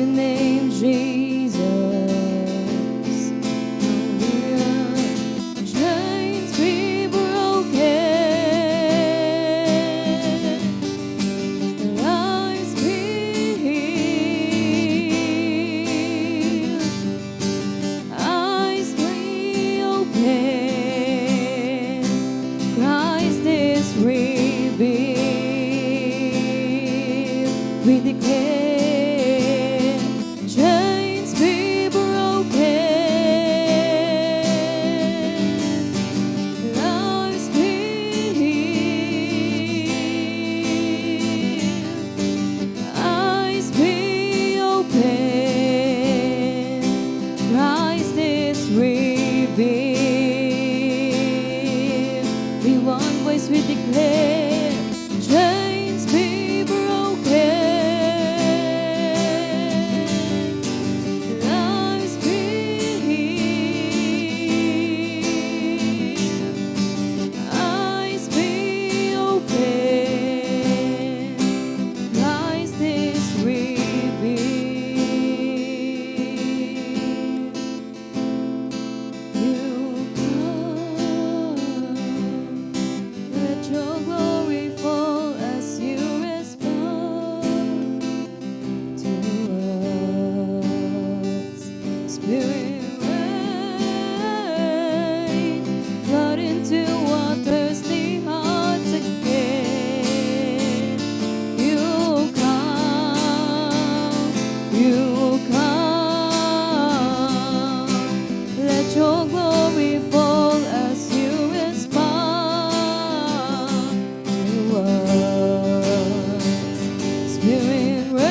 your name, Jesus. Hallelujah. Chains be broken, lives be healed, eyes be open, Christ is revealed. We declare chains be broken, lives be healed, eyes be open, Christ is revealed. We one voice we declare chains be broken, lives be healed, eyes be open, Christ is revealed. You come, let your glory fall as you respond to us. Spirit rain, flood into our thirsty hearts again. You come, let your glory fall as you respond to us. Spirit rain,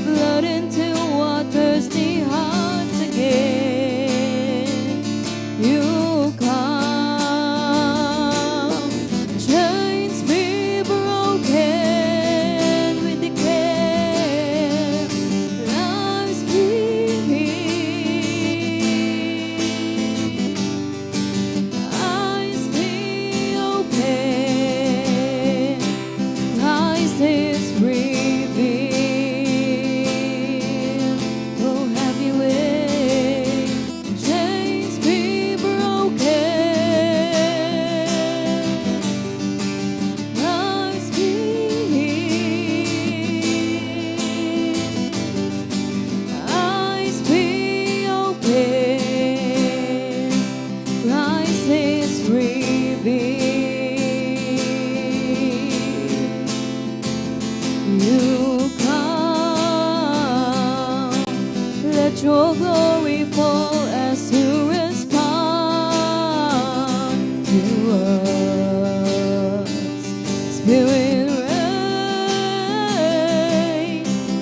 flood into our thirsty hearts again. You come, chains be broken. We declare lives be healed, eyes be open, Christ is revealed. Oh, have your way. Chains be broken, lives be healed, eyes be open, Christ is revealed. You come, let your glory fall as you respond to us. Spirit rain,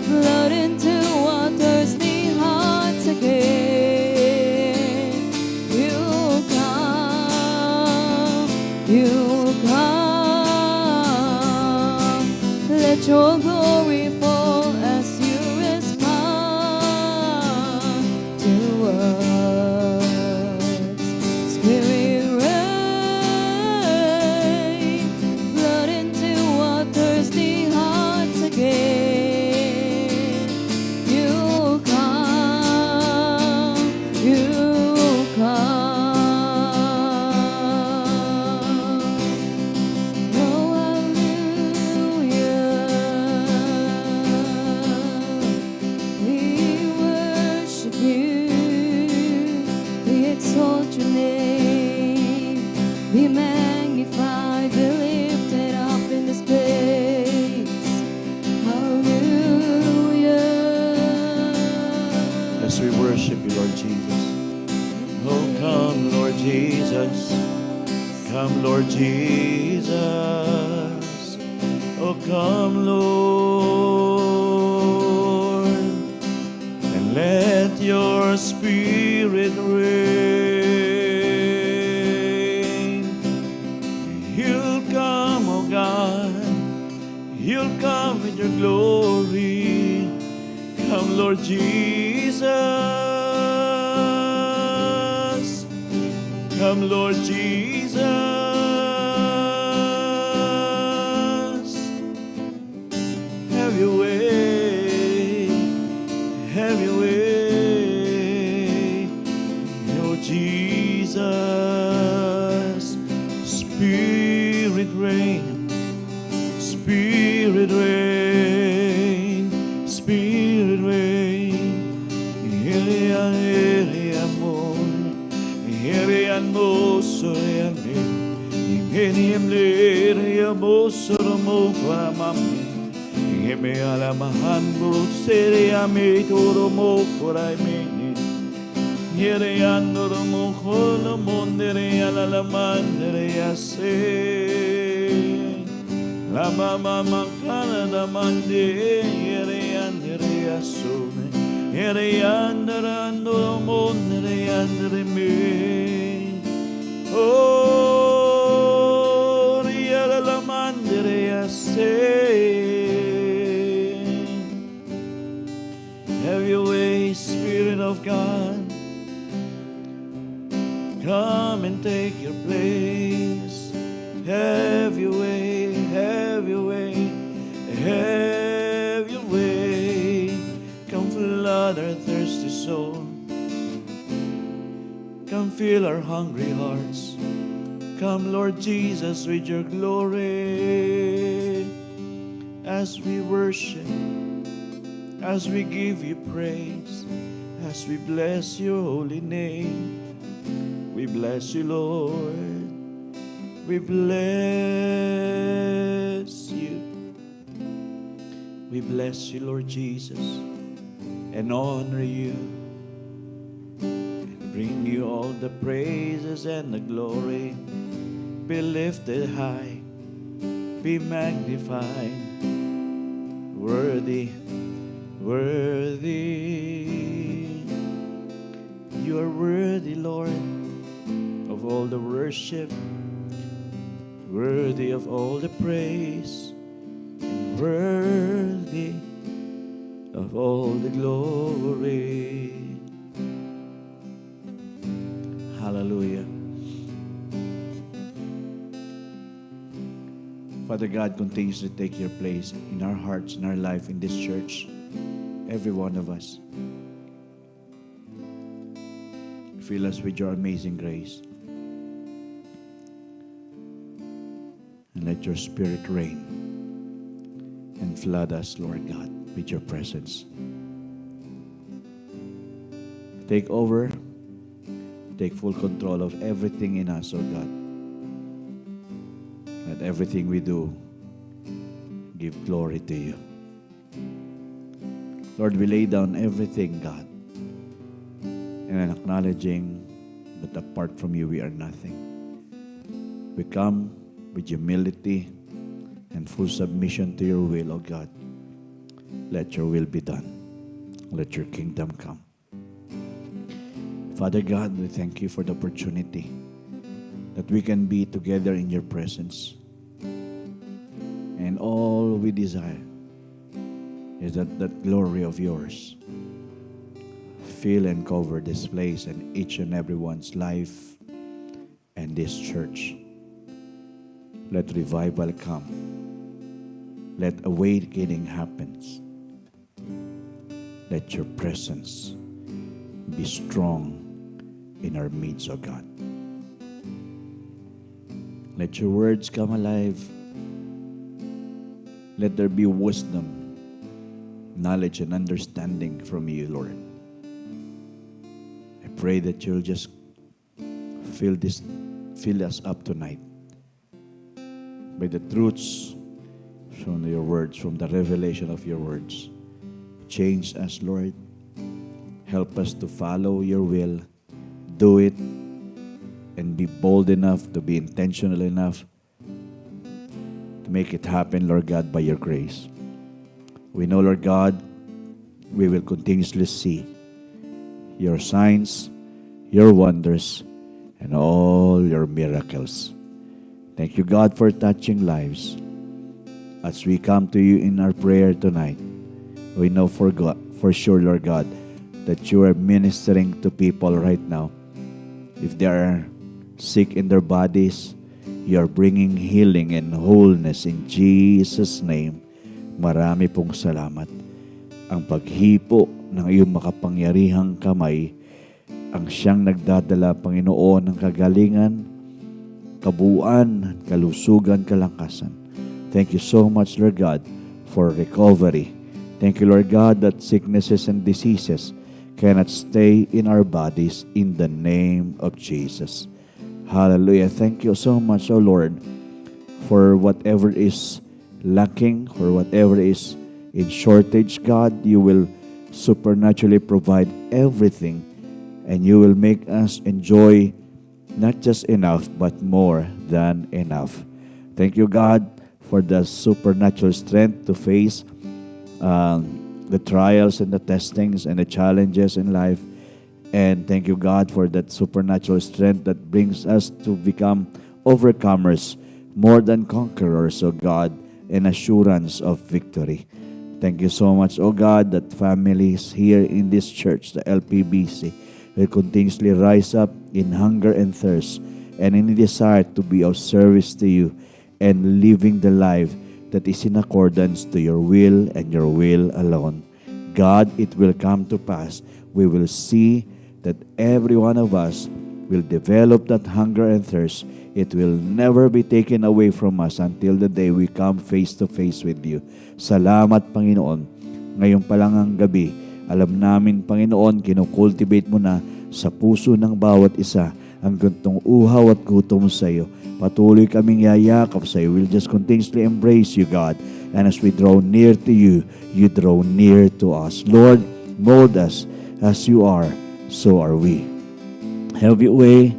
flood into our thirsty hearts again. You come, let your glory fall as you respond to us. Spirit rain, flood into our thirsty hearts again. You come, oh hallelujah. We worship you, we exalt your name, be magnified, be lifted up in this place. Hallelujah. Yes, we worship you, Lord Jesus. Oh, come, Lord Jesus. Come, Lord Jesus. Oh, come, Lord. And let your spirit reign. You'll come, oh God. You'll come with your glory. Come, Lord Jesus. Come, Lord Jesus. Have your way. Have your way. Oh, Jesus. Spirit reign. Spirit reign. Spirit reign. Hirian, hirian mo. Hirian mo, surian mo. Hirian mo, surian mo, kwamamin. Himi alamahan buru seriami turu mo kurai mini. Hirian nuru mo kono mondere alalaman dere yase. Lama mama kana da mande hirian dere yasune. Hirian dere nuru mondere yandere me. Oh, rialalaman dere yase. Have your way, Spirit of God. Come and take your place. Have your way, have your way, have your way. Come flood our thirsty soul. Come fill our hungry hearts. Come, Lord Jesus, with your glory. As we worship, as we give you praise, as we bless your holy name. We bless you, Lord. We bless you. We bless you, Lord Jesus, and honor you, and bring you all the praises and the glory. Be lifted high, be magnified, worthy. Worthy, you are worthy, Lord, of all the worship, worthy of all the praise, and worthy of all the glory. Hallelujah. Father God continues to take your place in our hearts, in our life, in this church. Every one of us. Fill us with your amazing grace. And let your Spirit reign and flood us, Lord God, with your presence. Take over. Take full control of everything in us, oh God. Let everything we do give glory to you. Lord, we lay down everything, God, and acknowledging that apart from you, we are nothing. We come with humility and full submission to your will, O God. Let your will be done. Let your kingdom come. Father God, we thank you for the opportunity that we can be together in your presence. And all we desire is that glory of yours fill and cover this place and each and everyone's life and this church. Let revival come. Let awakening happen. Let your presence be strong in our midst, O God. Let your words come alive. Let there be wisdom, knowledge, and understanding from you, Lord. I pray that you'll just fill us up tonight by the truths from your words, from the revelation of your words. Change us, Lord. Help us to follow your will, do it, and be bold enough, to be intentional enough to make it happen, Lord God, by your grace. We know, Lord God, we will continuously see your signs, your wonders, and all your miracles. Thank you, God, for touching lives. As we come to you in our prayer tonight, we know for sure, Lord God, that you are ministering to people right now. If they are sick in their bodies, you are bringing healing and wholeness in Jesus' name. Marami pong salamat. Ang paghipo ng iyong makapangyarihang kamay ang siyang nagdadala, Panginoon, ng kagalingan, kabuuan, kalusugan, kalakasan. Thank you so much, Lord God, for recovery. Thank you, Lord God, that sicknesses and diseases cannot stay in our bodies in the name of Jesus. Hallelujah. Thank you so much, O Lord, for whatever is lacking, for whatever is in shortage, God, you will supernaturally provide everything, and you will make us enjoy not just enough, but more than enough. Thank you, God, for the supernatural strength to face the trials and the testings and the challenges in life. And thank you, God, for that supernatural strength that brings us to become overcomers, more than conquerors, O God, and assurance of victory. Thank you so much, O God, that families here in this church, the LPBC, will continuously rise up in hunger and thirst and in the desire to be of service to you and living the life that is in accordance to your will and your will alone. God, it will come to pass. We will see that every one of us will develop that hunger and thirst. It will never be taken away from us until the day we come face to face with you. Salamat, Panginoon. Ngayon pa lang ang gabi, alam namin, Panginoon, kinukultivate mo na sa puso ng bawat isa ang gantong uhaw at gutom sa iyo. Patuloy kaming yayakap sa iyo. We'll just continuously embrace you, God. And as we draw near to you, you draw near to us. Lord, mold us as you are, so are we. Have your way.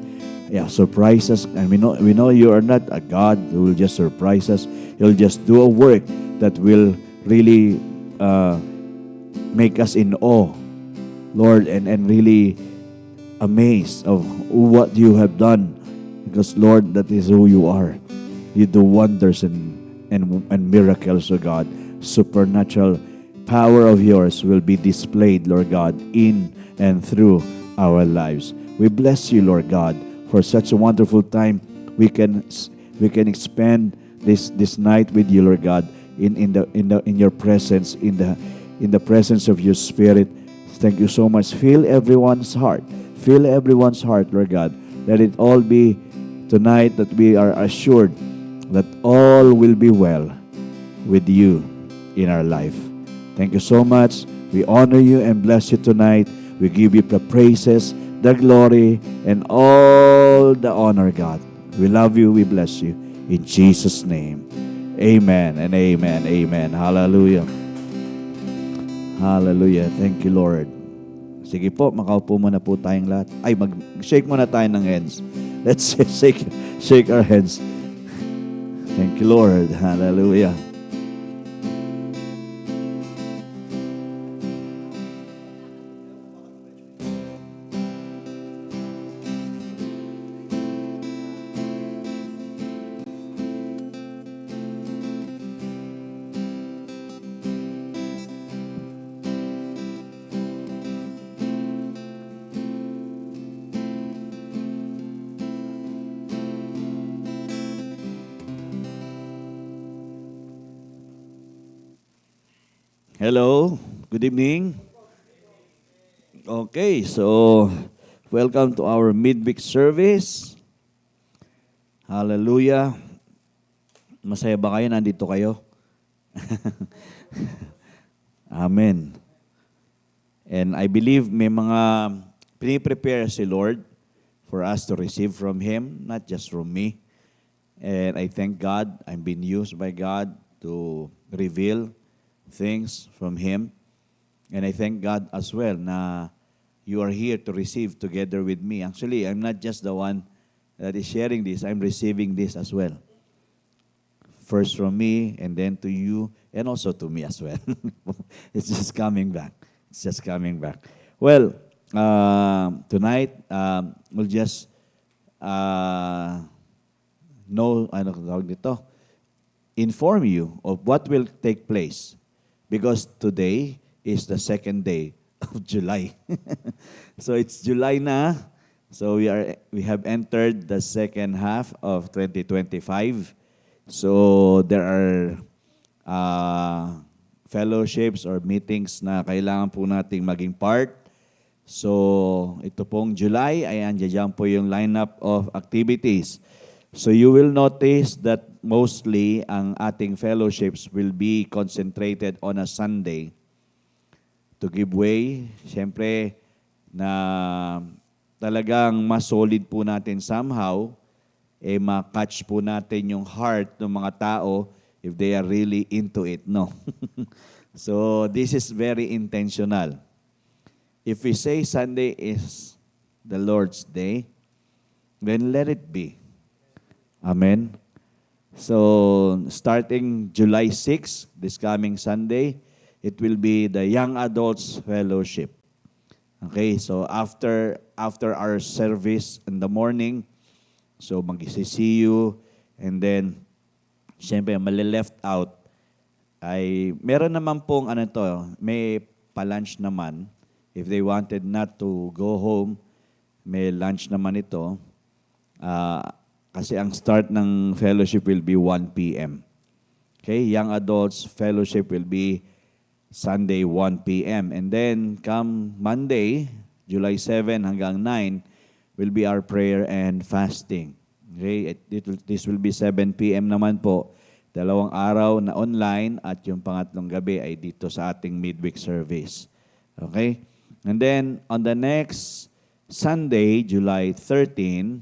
Yeah, surprise us. And we know you are not a God who will just surprise us. You'll just do a work that will really make us in awe, Lord, and really amazed of what you have done. Because, Lord, that is who you are. You do wonders and miracles, O God. Supernatural power of yours will be displayed, Lord God, in and through our lives. We bless you, Lord God, for such a wonderful time we can expend this night with you, Lord God, in your presence, in the presence of your Spirit. Thank you so much. Fill everyone's heart. Fill everyone's heart, Lord God. Let it all be tonight that we are assured that all will be well with you in our life. Thank you so much. We honor you and bless you tonight. We give you the praises, the glory, and all the honor, God. We love you. We bless you. In Jesus' name. Amen and amen. Amen. Hallelujah. Hallelujah. Thank you, Lord. Sige po, makaupo muna po tayong lahat. Ay, mag-shake muna tayo ng hands. Let's shake our hands. Thank you, Lord. Hallelujah. Hello, good evening. Okay, so welcome to our midweek service. Hallelujah. Masaya ba kayo? Nandito kayo? Amen. And I believe may mga pre-prepare si Lord for us to receive from Him, not just from me. And I thank God, I'm being used by God to reveal things from Him. And I thank God as well na you are here to receive together with me. Actually, I'm not just the one that is sharing this. I'm receiving this as well. First from me, and then to you, and also to me as well. It's just coming back. It's just coming back. Well, tonight, we'll just inform you of what will take place. Because today is the second day of July. So it's July na. So we have entered the second half of 2025. So there are fellowships or meetings na kailangan po nating maging part. So, ito pong July ay andiyan po yung lineup of activities. So, you will notice that mostly ang ating fellowships will be concentrated on a Sunday to give way. Siyempre, na talagang mas solid po natin somehow, ma-catch po natin yung heart ng mga tao if they are really into it, no? So, this is very intentional. If we say Sunday is the Lord's Day, then let it be. Amen? So, starting July 6, this coming Sunday, it will be the Young Adults Fellowship. Okay, so after our service in the morning, so mag-see you, and then, siyempre, mali-left out, ay, meron naman pong, may pa-lunch naman. If they wanted not to go home, may lunch naman ito. Kasi ang start ng fellowship will be 1 p.m. Okay, Young Adults Fellowship will be Sunday, 1 p.m. And then, come Monday, July 7 hanggang 9, will be our prayer and fasting. Okay, this will be 7 p.m. naman po. 2 araw na online at yung pangatlong gabi ay dito sa ating midweek service. Okay? And then, on the next Sunday, July 13,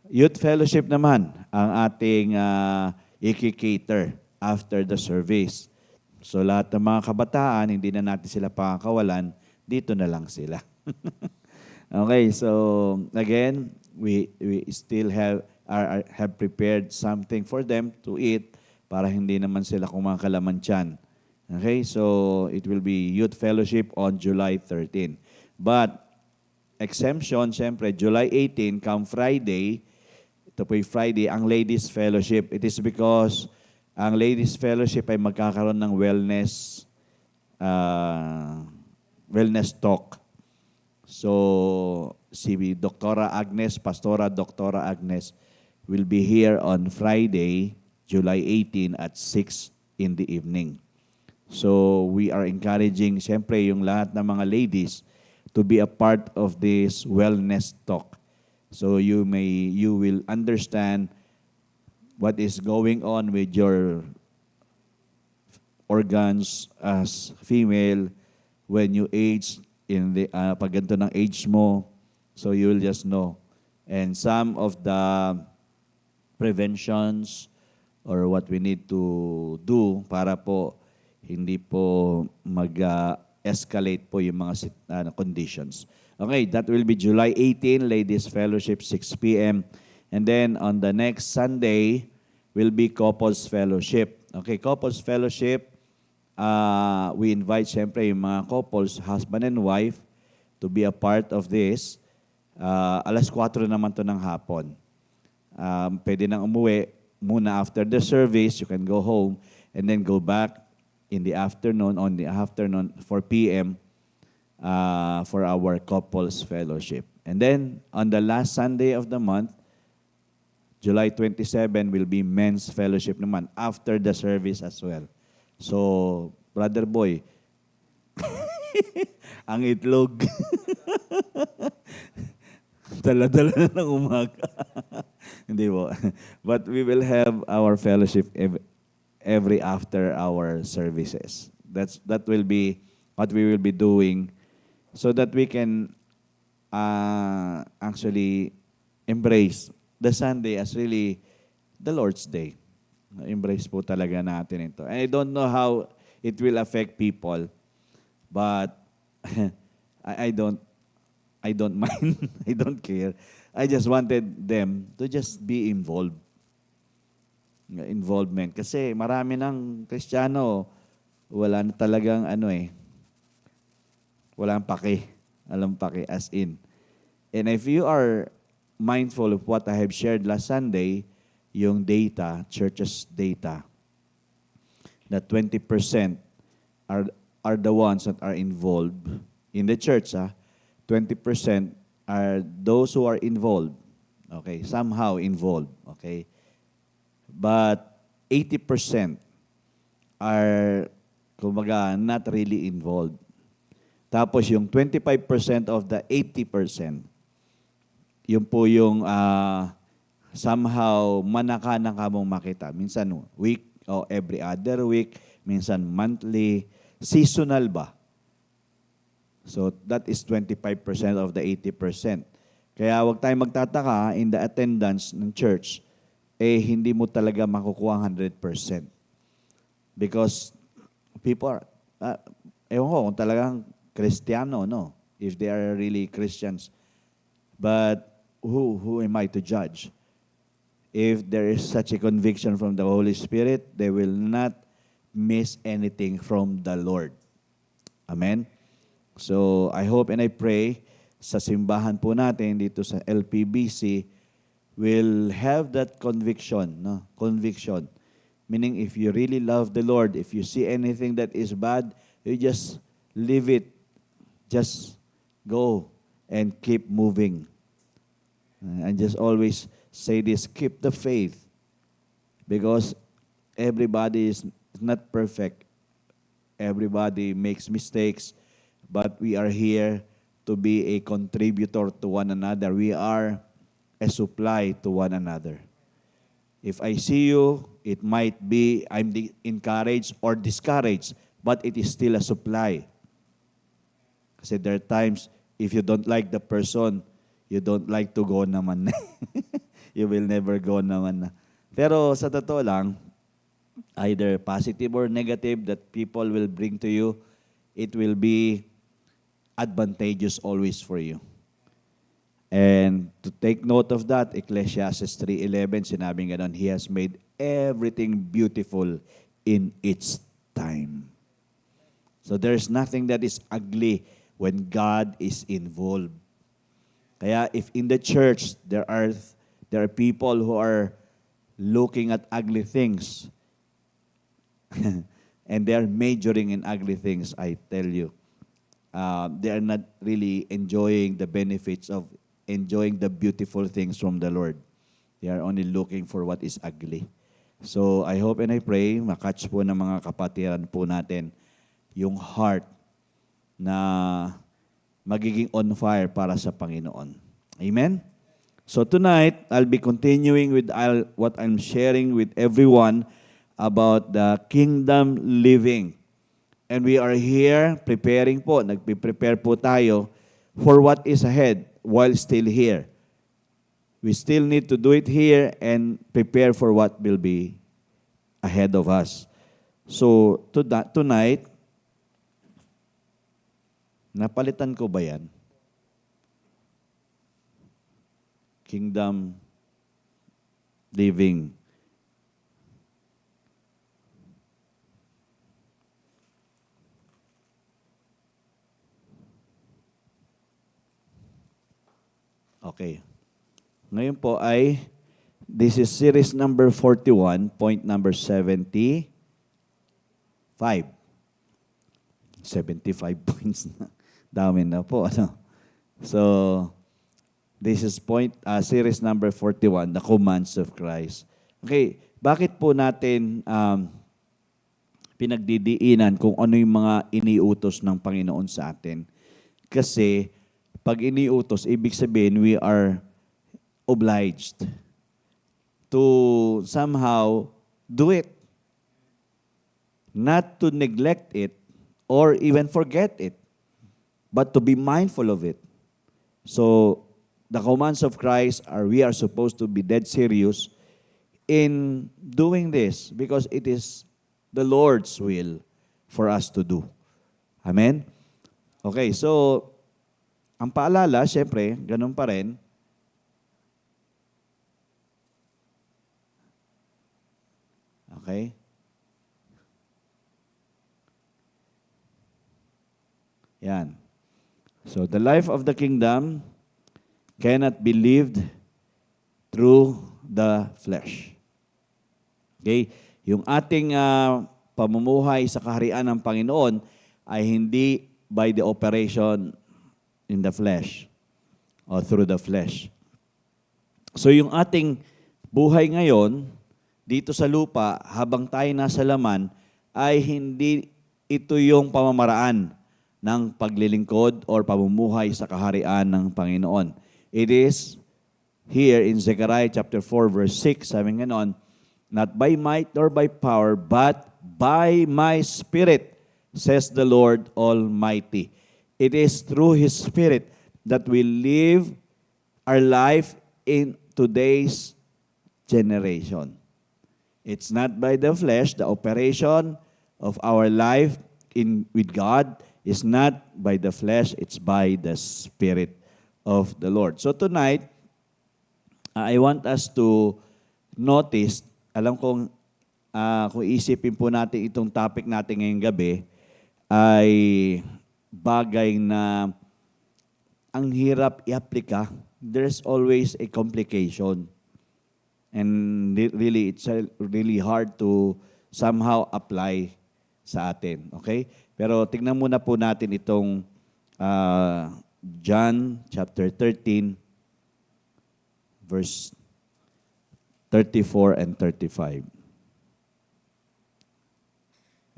Youth Fellowship naman ang ating i-cater after the service. So lahat ng mga kabataan, hindi na natin sila pakakawalan, dito na lang sila. Okay, so again, we still have prepared something for them to eat para hindi naman sila kumakalaman tiyan. Okay, so it will be Youth Fellowship on July 13. But exemption, siyempre, July 18, come Friday, ito po yung Friday, ang Ladies Fellowship. It is because ang Ladies Fellowship ay magkakaroon ng wellness talk. So, si Pastora Doktora Agnes will be here on Friday, July 18 at 6 in the evening. So, we are encouraging, siyempre, yung lahat ng mga ladies to be a part of this wellness talk. So, you will understand what is going on with your organs as female when you age in the pag ganito ng age mo, so you will just know. And some of the preventions or what we need to do para po hindi po mag-escalate po yung mga conditions. Okay, that will be July 18, Ladies Fellowship, 6 p.m. And then on the next Sunday will be Couples Fellowship. Okay, Couples Fellowship, we invite siyempre yung mga couples, husband and wife, to be a part of this. 4:00 naman to ng hapon. Pwede nang umuwi muna after the service. You can go home and then go back on the afternoon, 4 p.m. For our Couples Fellowship. And then, on the last Sunday of the month, July 27 will be Men's Fellowship naman after the service as well. So, Brother Boy, ang itlog. Dala-dala na ng umaga. Hindi po. But we will have our fellowship every after our services. That will be what we will be doing so that we can actually embrace the Sunday as really the Lord's Day. Embrace po talaga natin ito. And I don't know how it will affect people, but I don't mind. I don't care. I just wanted them to just be involved. Involvement. Kasi marami ng Kristiyano, wala na talagang walang pake. Alam pake as in. And if you are mindful of what I have shared last Sunday, yung data, churches data, that 20% are the ones that are involved in the church. 20% are those who are involved. Okay, somehow involved. Okay, but 80% are Kumbaga, not really involved. Tapos yung 25% of the 80%, yun po yung somehow manaka-naka mong makita. Minsan week o every other week, minsan monthly, seasonal ba? So that is 25% of the 80%. Kaya wag tayong magtataka in the attendance ng church, hindi mo talaga makukuha 100%. Because people are, ewan ko kung talagang Kristiyano, no? If they are really Christians. But who am I to judge? If there is such a conviction from the Holy Spirit, they will not miss anything from the Lord. Amen? So, I hope and I pray sa simbahan po natin dito sa LPBC will have that conviction, no? Conviction. Meaning, if you really love the Lord, if you see anything that is bad, you just leave it. Just go and keep moving. And just always say this, keep the faith. Because everybody is not perfect. Everybody makes mistakes. But we are here to be a contributor to one another. We are a supply to one another. If I see you, it might be I'm encouraged or discouraged, but it is still a supply. Kasi there are times, if you don't like the person, you don't like to go naman. You will never go naman. Pero sa totoo lang, either positive or negative that people will bring to you, it will be advantageous always for you. And to take note of that, Ecclesiastes 3:11, sinabing ganon, He has made everything beautiful in its time. So there's nothing that is ugly when God is involved. Kaya if in the church there are people who are looking at ugly things and they are majoring in ugly things, I tell you, they are not really enjoying the benefits of enjoying the beautiful things from the Lord. They are only looking for what is ugly. So I hope and I pray, makatch po ng mga kapatiran po natin yung heart na magiging on fire para sa Panginoon. Amen? So tonight, I'll be continuing with what I'm sharing with everyone about the kingdom living. And we are here preparing po, nagpe-prepare po tayo for what is ahead while still here. We still need to do it here and prepare for what will be ahead of us. So tonight, napalitan ko ba yan? Kingdom living. Okay. Ngayon po ay, this is series number 41, point number 75. 75 points na. Dami na po. Ano? So, this is series number 41, the commands of Christ. Okay, bakit po natin pinagdidiinan kung ano yung mga iniutos ng Panginoon sa atin? Kasi, pag iniutos, ibig sabihin, we are obliged to somehow do it. Not to neglect it or even forget it, but to be mindful of it. So, the commands of Christ we are supposed to be dead serious in doing this because it is the Lord's will for us to do. Amen? Okay, so, ang paalala, syempre, ganun pa rin. Okay? Yan. So, the life of the kingdom cannot be lived through the flesh. Okay? Yung ating pamumuhay sa kaharian ng Panginoon ay hindi by the operation in the flesh or through the flesh. So yung ating buhay ngayon dito sa lupa habang tayo nasa laman ay hindi ito yung pamamaraan ng paglilingkod or pamumuhay sa kaharian ng Panginoon. It is here in Zechariah chapter 4 verse 6, sabi nga noon, not by might nor by power, but by my Spirit, says the Lord Almighty. It is through His Spirit that we live our life in today's generation. It's not by the flesh. The operation of our life with God is not by the flesh. It's by the Spirit of the Lord. So tonight, I want us to notice, alam kong kung isipin po natin itong topic natin ngayong gabi, ay bagay na ang hirap i-aplika. There's always a complication. And really, it's really hard to somehow apply sa atin. Okay? Pero tingnan muna po natin itong John chapter 13, verse 34 and 35.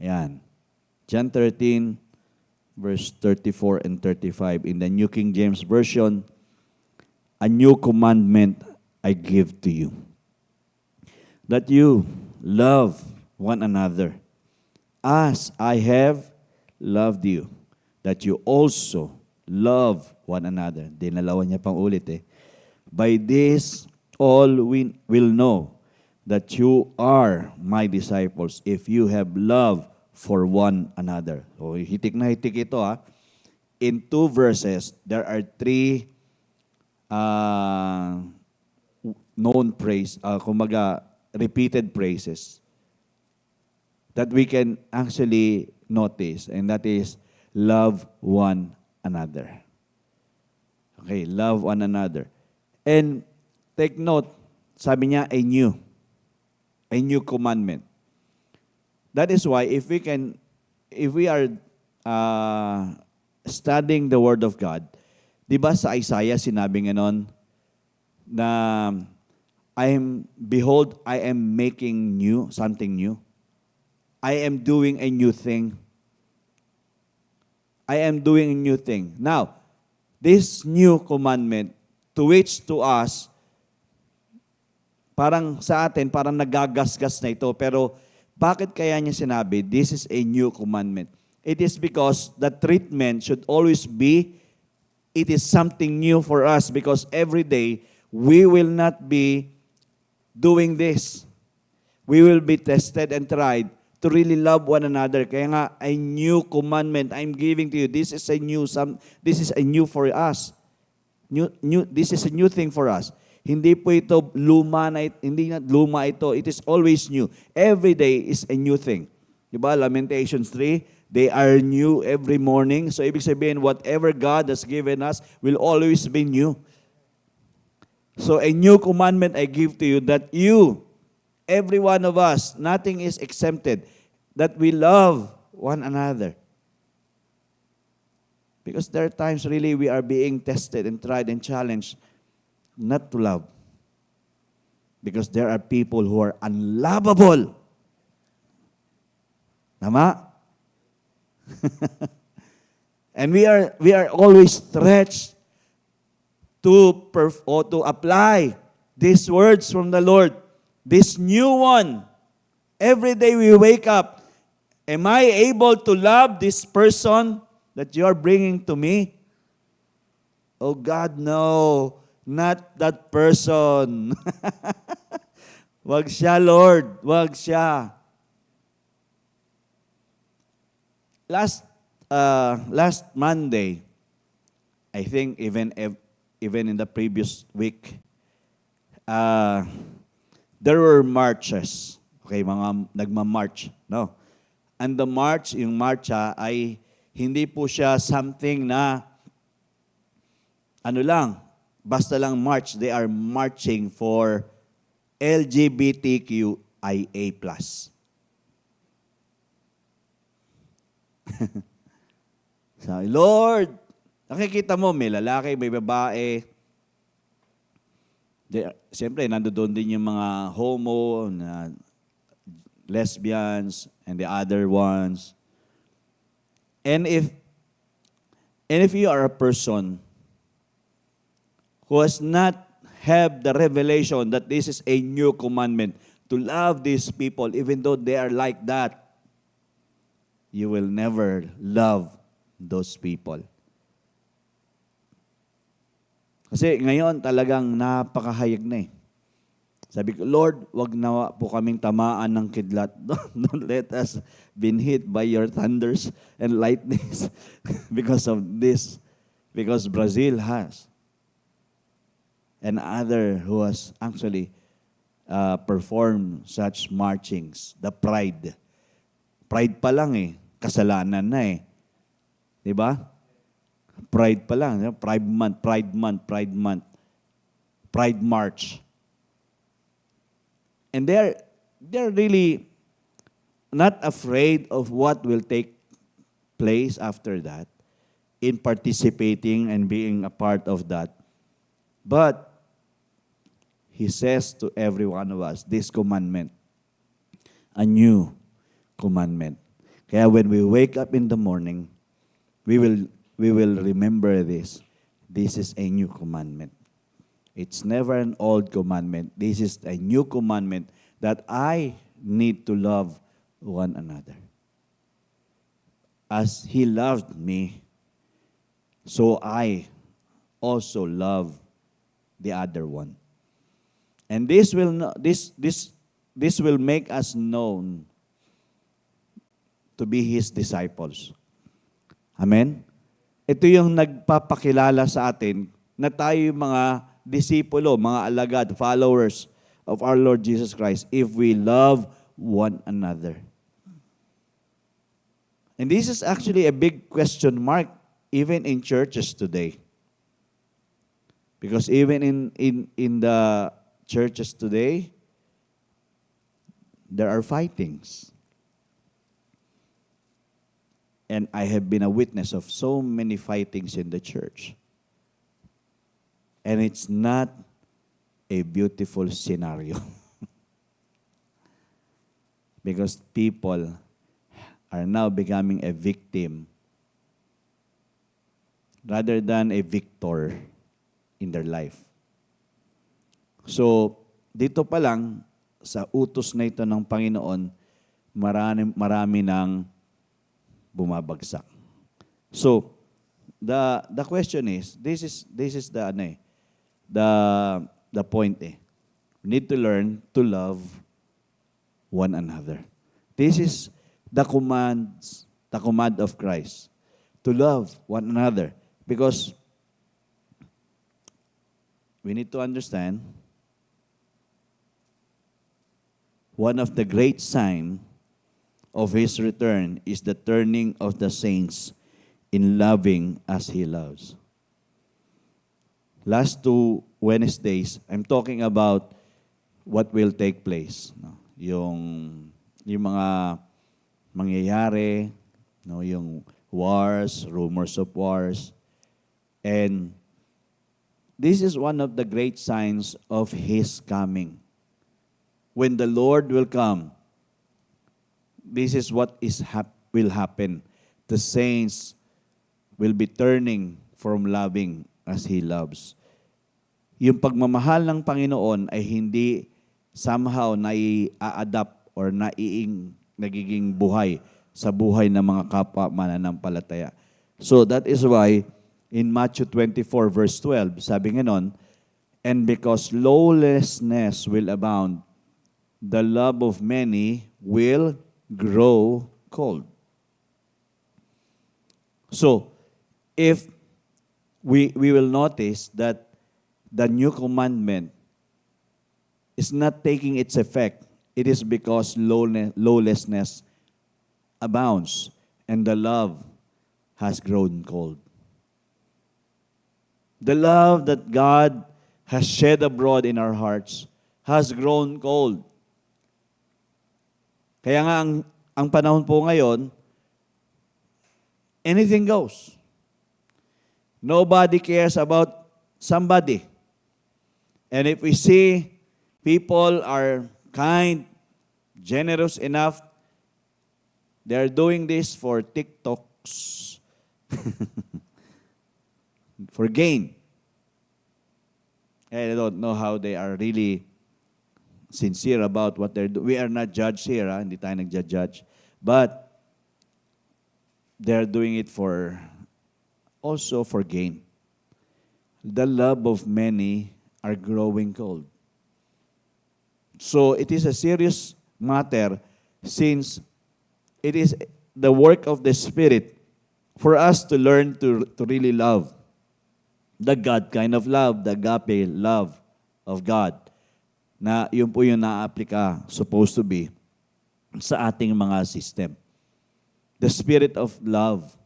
Ayan. John 13, verse 34 and 35. In the New King James Version, a new commandment I give to you, that you love one another as I have loved you, that you also love one another. Dinalawan niya pang ulit eh. By this, all we will know that you are my disciples if you have love for one another. So, hitik na hitik ito ha. In 2 verses, there are 3 known praise, kumaga, repeated praises that we can actually notice, and that is love one another. Okay, love one another. And take note, sabi niya, a new commandment. That is why if we are studying the Word of God, di ba sa Isaiah sinabi nga nun, na behold, I am making new, something new. I am doing a new thing. I am doing a new thing. Now, this new commandment, to which to us, parang sa atin, parang nagagasgas na ito. Pero bakit kaya niya sinabi, this is a new commandment? It is because the treatment should always be, it is something new for us because every day, we will not be doing this. We will be tested and tried to really love one another. Kaya nga, a new commandment I'm giving to you. This is a new for us. This is a new thing for us. Hindi po ito hindi na luma ito. It is always new. Every day is a new thing. Diba? Lamentations 3, they are new every morning. So ibig sabihin, whatever God has given us will always be new. So a new commandment I give to you, that you, every one of us, nothing is exempted, that we love one another. Because there are times really we are being tested and tried and challenged not to love. Because there are people who are unlovable. Tama? And we are always stretched to apply these words from the Lord, this new one. Every day we wake up, am I able to love this person that you are bringing to me? Oh God, no, not that person. Wag siya, Lord, wag siya. Last Monday, I think even in the previous week, there were marches. Okay, mga nagma-march, no? And the march, yung marcha ay hindi po siya something na basta lang march. They are marching for LGBTQIA+. Sabi, Lord, nakikita mo, may lalaki, may babae. Siyempre, nandoon din yung mga homo, lesbians, and the other ones. And if you are a person who has not have the revelation that this is a new commandment, to love these people even though they are like that, you will never love those people. Kasi ngayon talagang napakahayag na eh. Sabi ko, Lord, wag na po kaming tamaan ng kidlat. Don't let us be hit by your thunders and lightnings because of this. Because Brazil has. And other who has actually performed such marchings. The pride. Pride pa lang eh. Kasalanan na eh. Diba? Pride pa lang. Pride month, pride month, pride month. Pride march. And they're really not afraid of what will take place after that in participating and being a part of that. But He says to every one of us, this commandment, a new commandment. Kaya when we wake up in the morning, we will remember this. This is a new commandment. It's never an old commandment. This is a new commandment that I need to love one another. As He loved me, so I also love the other one. And this will make us known to be His disciples. Amen? Ito yung nagpapakilala sa atin na tayo yung mga disipulo, mga alagad, followers of our Lord Jesus Christ, if we love one another. And this is actually a big question mark even in churches today. Because even in the churches today, there are fightings. And I have been a witness of so many fightings in the church. And it's not a beautiful scenario. Because people are now becoming a victim rather than a victor in their life. So, dito pa lang, sa utos na ito ng Panginoon, marami nang bumabagsak. So, the question is, this is the point eh. We need to learn to love one another. This is the command of Christ, to love one another. Because we need to understand, one of the great signs of His return is the turning of the saints in loving as He loves. Last 2 Wednesdays, I'm talking about what will take place. No? Yung mga mangyayari, no? Yung wars, rumors of wars. And this is one of the great signs of His coming. When the Lord will come, this is what will happen. The saints will be turning from loving as He loves. Yung pagmamahal ng Panginoon ay hindi somehow nai-adapt or nagiging buhay sa buhay ng mga kapwa mananampalataya. So that is why in Matthew 24 verse 12, sabi nga nun, and because lawlessness will abound, the love of many will grow cold. So, if we will notice that the new commandment is not taking its effect, it is because lawlessness abounds and the love has grown cold. The love that God has shed abroad in our hearts has grown cold. Kaya nga ang panahon po ngayon, anything goes. Nobody cares about somebody. And if we see people are kind, generous enough, they're doing this for TikTok, stocks. For gain. I don't know how they are really sincere about what they're doing. We are not judged here, hindi tayo nag-judge. But they're doing it also for gain. The love of many are growing cold. So it is a serious matter since it is the work of the Spirit for us to learn to really love. The God kind of love, the agape love of God. Na yun po yung na-aplika, supposed to be, sa ating mga system. The spirit of love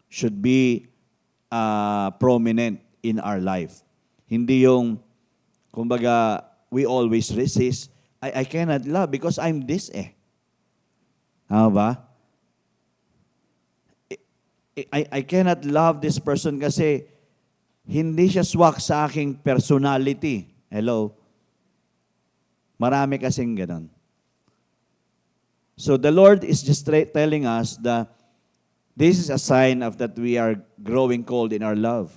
should be prominent in our life. Hindi yung, kumbaga, we always resist. I cannot love because I'm this Tama ba? I cannot love this person kasi hindi siya swak sa aking personality. Hello? Marami kasing ganun. So the Lord is just telling us that this is a sign of that we are growing cold in our love.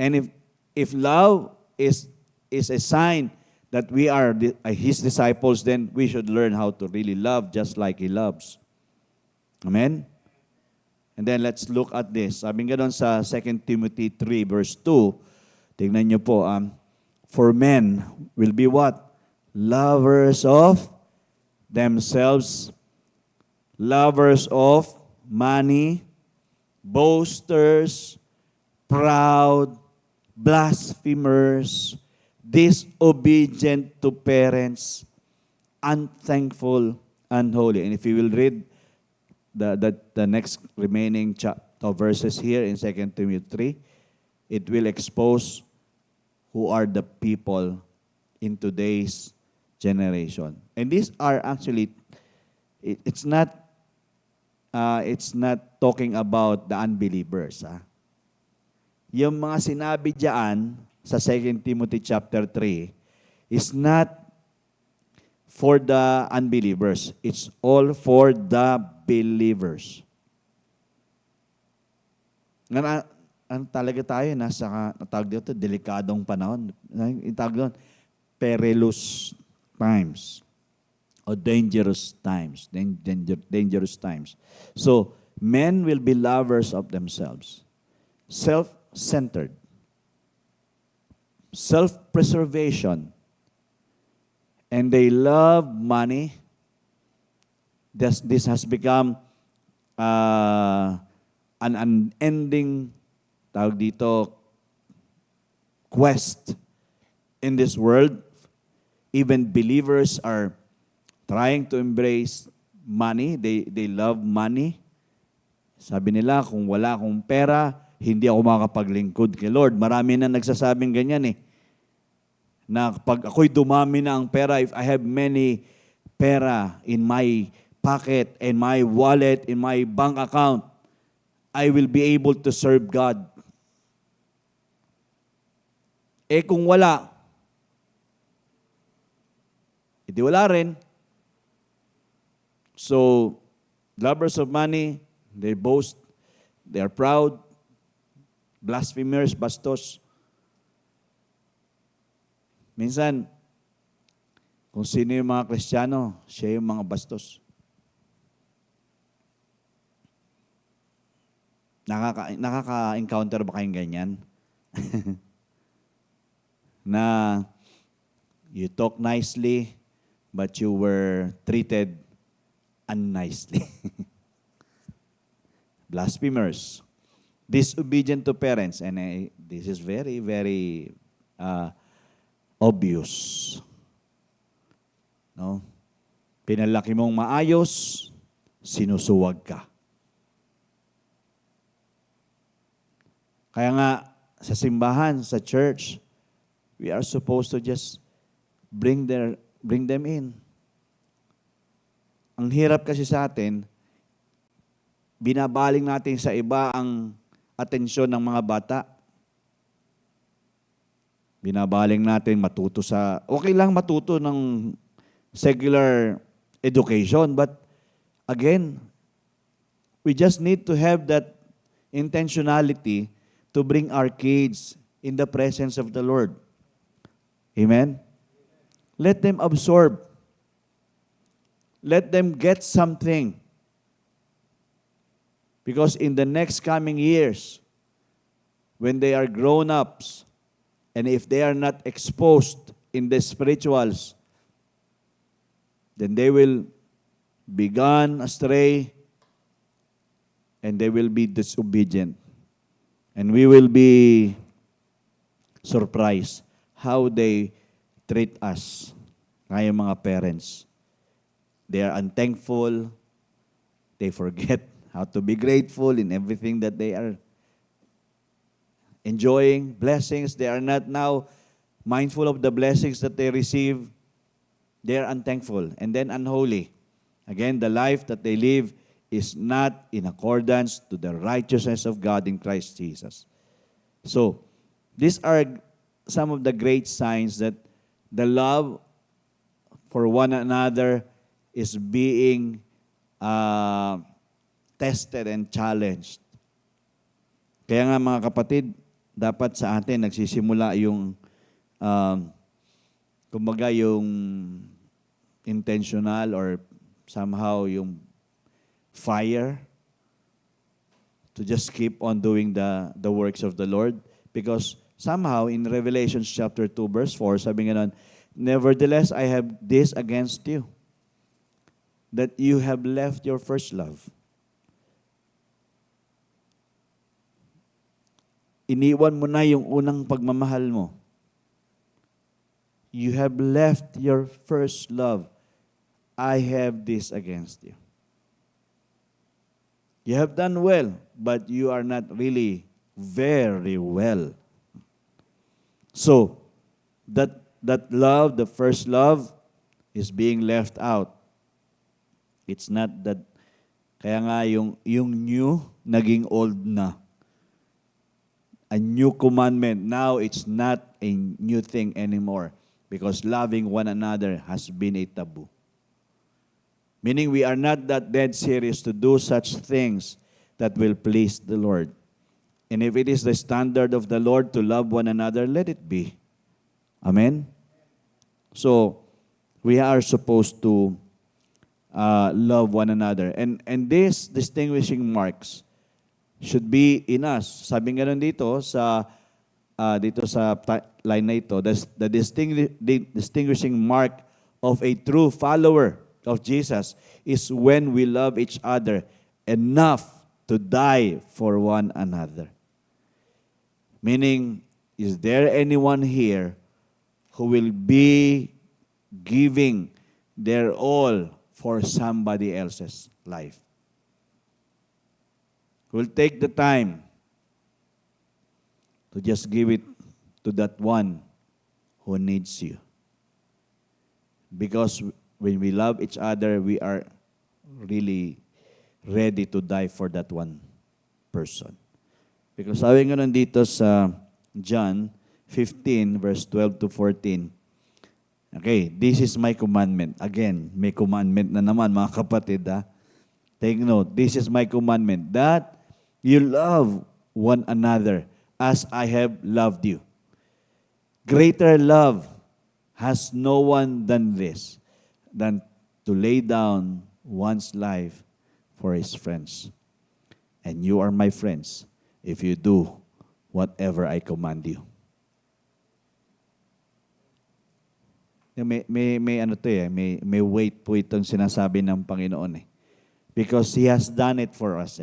And if love is a sign that we are His disciples, then we should learn how to really love just like He loves. Amen? And then let's look at this. Sabi nga doon sa 2 Timothy 3 verse 2, tingnan nyo po, for men will be what? Lovers of themselves, lovers of money, boasters, proud, blasphemers, disobedient to parents, unthankful, unholy. And if you will read the next remaining verses here in 2 Timothy 3, it will expose who are the people in today's generation. And these are actually, it's not talking about the unbelievers. Yung mga sinabi diyan sa 2 Timothy chapter 3 is not for the unbelievers. It's all for the believers. Ano talaga tayo, natawag dito, delikadong panahon. Itawag doon, perilous times. O dangerous times. Dangerous times. So, men will be lovers of themselves. Self-centered. Self-preservation. And they love money. This has become an unending, tawag dito, quest in this world. Even believers are trying to embrace money. They love money. Sabi nila, kung wala akong pera, hindi ako makapaglingkod kay Lord. Marami na nagsasabing ganyan na pag ako'y dumami na ang pera, if I have many pera in my pocket, in my wallet, in my bank account, I will be able to serve God. Kung wala, hindi wala rin. So, lovers of money, they boast, they are proud, blasphemers, bastos. Minsan, kung sino yung mga Kristiyano, siya yung mga bastos. Nakaka-encounter ba kayong ganyan? Na you talk nicely, but you were treated unnicely. Blasphemers. Disobedient to parents. And this is very, very obvious. No? Pinalaki mong maayos, sinusuwag ka. Kaya nga, sa simbahan, sa church, we are supposed to just bring them in. Ang hirap kasi sa atin, binabaling natin sa iba ang atensyon ng mga bata. Binabaling natin matuto okay lang matuto ng secular education, but again, we just need to have that intentionality to bring our kids in the presence of the Lord. Amen? Let them absorb. Let them get something. Because in the next coming years, when they are grown-ups, and if they are not exposed in the spirituals, then they will be gone astray, and they will be disobedient. And we will be surprised how they treat us, ngayong mga parents. They are unthankful. They forget how to be grateful in everything that they are enjoying. Blessings, they are not now mindful of the blessings that they receive. They are unthankful and then unholy. Again, the life that they live is not in accordance to the righteousness of God in Christ Jesus. So, these are some of the great signs that the love for one another is being tested and challenged. Kaya nga mga kapatid, dapat sa atin nagsisimula yung kumbaga yung intentional or somehow yung fire to just keep on doing the works of the Lord. Because somehow in Revelation chapter 2 verse 4, sabi nga nun, nevertheless, I have this against you, that you have left your first love. Iniwan mo na yung unang pagmamahal mo. You have left your first love. I have this against you. You have done well, but you are not really very well. So, that love, the first love, is being left out. It's not that, kaya nga yung new, naging old na. A new commandment. Now, it's not a new thing anymore because loving one another has been a taboo. Meaning we are not that dead serious to do such things that will please the Lord. And if it is the standard of the Lord to love one another, let it be. Amen? So, we are supposed to love one another. And these distinguishing marks should be in us. Sabi nga nun dito sa line na ito, the distinguishing mark of a true follower of Jesus is when we love each other enough to die for one another. Meaning, is there anyone here who will be giving their all for somebody else's life? Who will take the time to just give it to that one who needs you? Because when we love each other, we are really ready to die for that one person. Because sabi nga nandito sa John 15, verse 12 to 14, okay, this is my commandment. Again, may commandment na naman mga kapatid. Take note, this is my commandment, that you love one another as I have loved you. Greater love has no one than this, than to lay down one's life for his friends. And you are my friends if you do whatever I command you. May ano to may weight po itong sinasabi ng Panginoon Because He has done it for us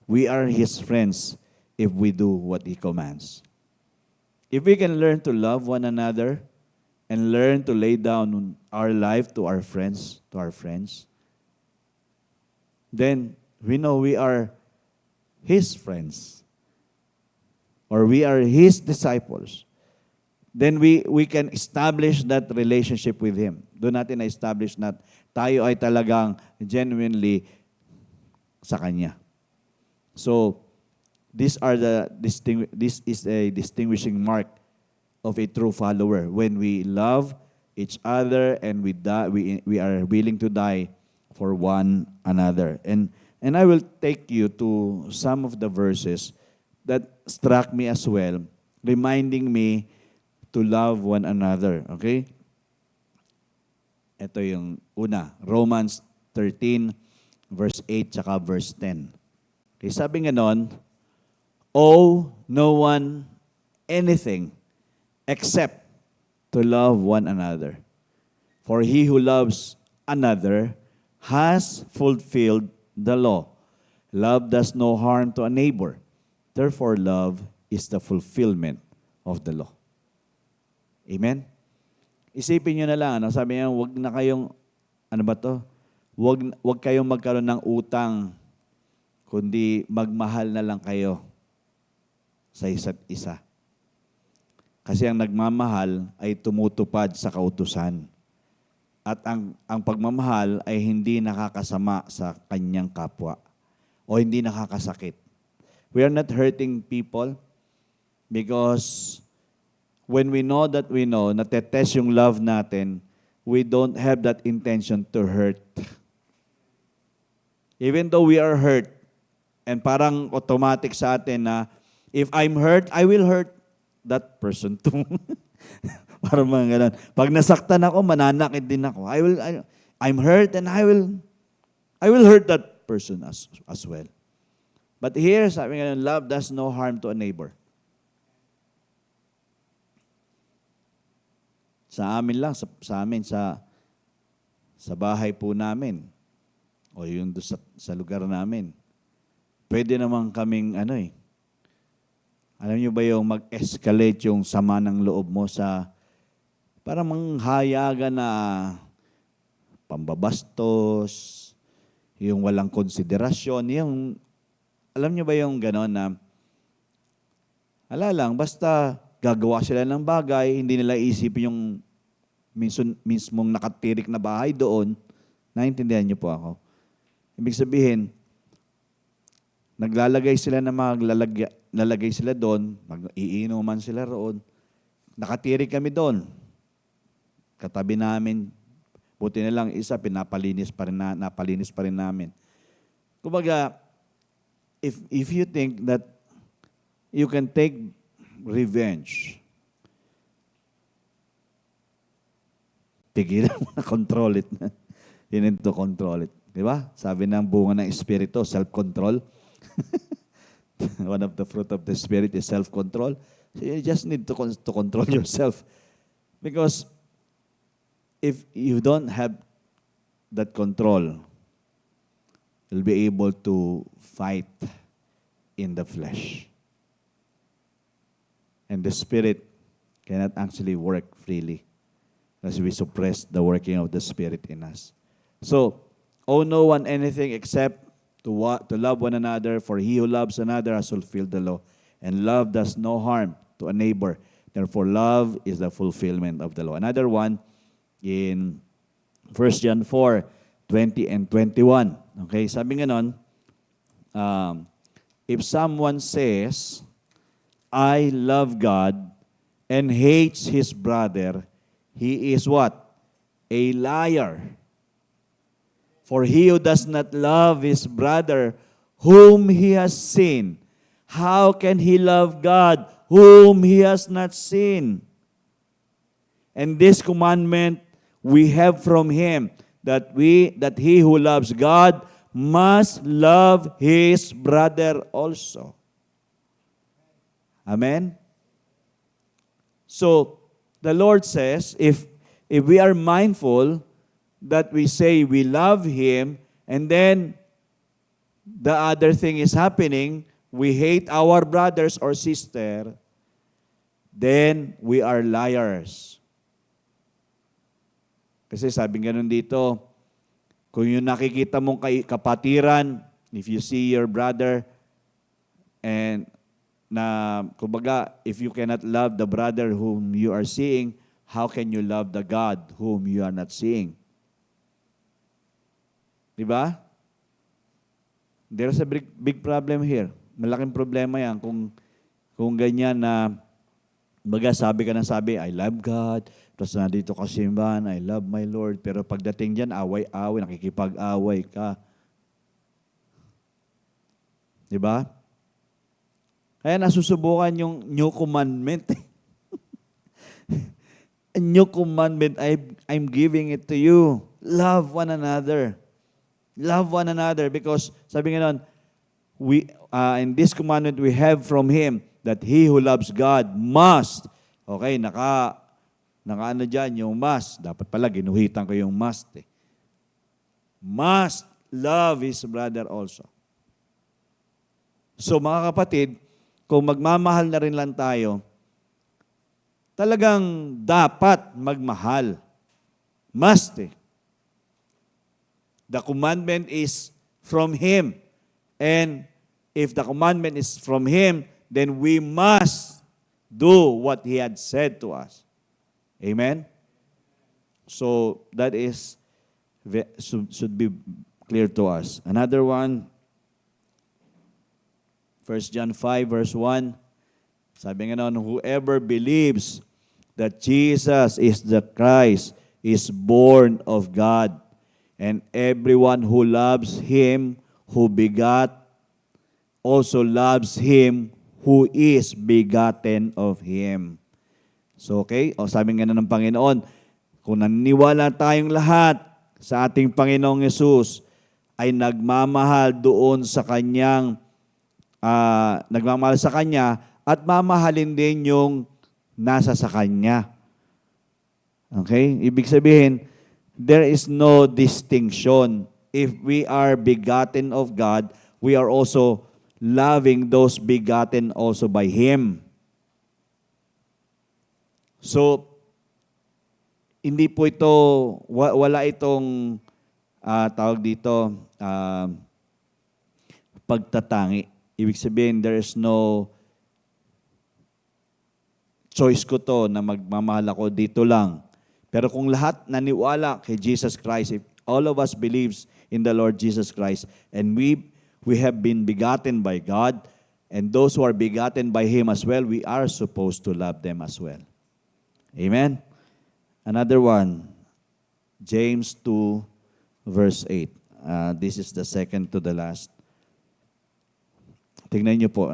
We are His friends if we do what He commands. If we can learn to love one another and learn to lay down our life to our friends, then we know we are His friends or we are His disciples. Then we can establish that relationship with Him. Doon natin na-establish na tayo ay talagang genuinely sa Kanya. So, this is a distinguishing mark of a true follower. When we love each other and we are willing to die for one another. And And I will take you to some of the verses that struck me as well, reminding me to love one another. Okay? Ito yung una, Romans 13, verse 8, tsaka verse 10. Okay, sabi nga nun, owe no one anything except to love one another. For he who loves another has fulfilled the law. Love does no harm to a neighbor. Therefore, love is the fulfillment of the law. Amen? Isipin nyo na lang, ano? Sabi niya, wag na kayong, ano ba to? Wag kayong magkaroon ng utang, kundi magmahal na lang kayo sa isa't isa. Kasi ang nagmamahal ay tumutupad sa kautusan. At ang pagmamahal ay hindi nakakasama sa kanyang kapwa o hindi nakakasakit. We are not hurting people because when we know, natetest yung love natin, we don't have that intention to hurt. Even though we are hurt, and parang automatic sa atin na, if I'm hurt, I will hurt that person too. Parang mga ganun. Pag nasaktan ako, mananakit din ako. I'm hurt and I will hurt that person as well. But here, sabi nga, love does no harm to a neighbor. Sa amin lang, sa bahay po namin, o yung sa lugar namin, pwede naman kaming, alam niyo ba yung mag-escalate yung sama ng loob mo sa parang manghayagan na pambabastos, yung walang konsiderasyon, yung, alam niyo ba yung gano'n na, basta gagawa sila ng bagay, hindi nila isipin yung mismong nakatirik na bahay doon. Naintindihan niyo po ako. Ibig sabihin, naglalagay sila na lalagay sila doon, mag-iinuman sila roon. Nakatirik kami doon. Katabi namin, buti na lang isa, napalinis pa rin namin. Kumbaga, if you think that you can take revenge, tigilan mo na, control it. You need to control it. Di ba? Sabi ng bunga ng Espiritu, self-control. One of the fruit of the Spirit is self-control. So you just need to control yourself. Because if you don't have that control, you'll be able to fight in the flesh. And the Spirit cannot actually work freely as we suppress the working of the Spirit in us. So, owe no one anything except to love one another, for he who loves another has fulfilled the law. And love does no harm to a neighbor. Therefore, love is the fulfillment of the law. Another one in 1 John 4, 20 and 21. Okay, sabi nga nun, if someone says, I love God and hates his brother, he is what? A liar. For he who does not love his brother whom he has seen, how can he love God whom he has not seen? And this commandment we have from him, that he who loves God must love his brother also. Amen? So, the Lord says, if we are mindful that we say we love Him, and then the other thing is happening, we hate our brothers or sister, then we are liars. Kasi sabi ganun dito, kung yung nakikita mong kapatiran, if you see your brother, and kumbaga, if you cannot love the brother whom you are seeing, how can you love the God whom you are not seeing? Diba? There's a big problem here. Malaking problema yan kung ganyan na, baga sabi ka ng sabi, I love God, tapos nandito ka simbahan, I love my Lord, pero pagdating dyan, away-away, nakikipag-away ka. Di ba? Kaya nasusubukan yung new commandment. A new commandment, I'm giving it to you. Love one another. Love one another because sabi nga nun, in this commandment we have from Him that he who loves God must. Okay, naka ano dyan, yung must. Dapat pala, ginuhitan ko yung must. Must love his brother also. So mga kapatid, kung magmamahal na rin lang tayo, talagang dapat magmahal. Must The commandment is from Him. And if the commandment is from Him, then we must do what He had said to us. Amen? So that should be clear to us. Another one, 1 John 5 verse 1, sabi nga noon, whoever believes that Jesus is the Christ is born of God, and everyone who loves Him who begot also loves Him who is begotten of Him. So okay, sabi nga na ng Panginoon, kung naniniwala tayong lahat sa ating Panginoong Yesus, ay nagmamahal doon sa Kanyang, nagmamahal sa Kanya, at mamahalin din yung nasa sa Kanya. Okay? Ibig sabihin, there is no distinction. If we are begotten of God, we are also loving those begotten also by Him. So, hindi po ito, wala itong tawag dito, pagtatangi. Ibig sabihin, there is no choice ko to na magmamahal ako dito lang. Pero kung lahat naniwala kay Jesus Christ, if all of us believes in the Lord Jesus Christ, and we have been begotten by God, and those who are begotten by Him as well, we are supposed to love them as well. Amen? Another one, James 2, verse 8. This is the second to the last. Tingnan niyo po.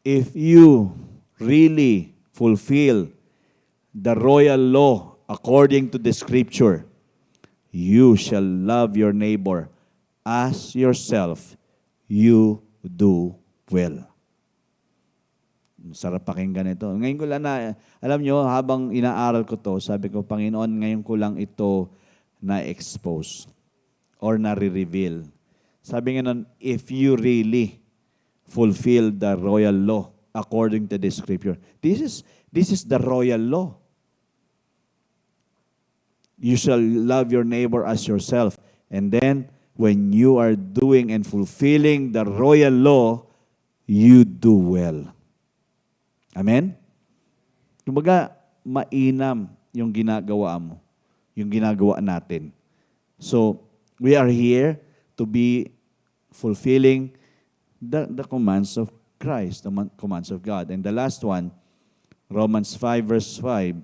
If you really fulfill the royal law according to the Scripture, you shall love your neighbor as yourself. You do well. Sarap pakinggan ito. Ngayon ko lang na, alam nyo, habang inaaral ko to, sabi ko, Panginoon, ngayon ko lang ito na-expose or na-reveal. Sabi nga nun, if you really fulfill the royal law according to the Scripture, this is the royal law. You shall love your neighbor as yourself. And then, when you are doing and fulfilling the royal law, you do well. Amen? Kumbaga, mainam yung ginagawa mo, yung ginagawa natin. So, we are here to be fulfilling the commands of Christ, the commands of God. And the last one, Romans 5 verse 5,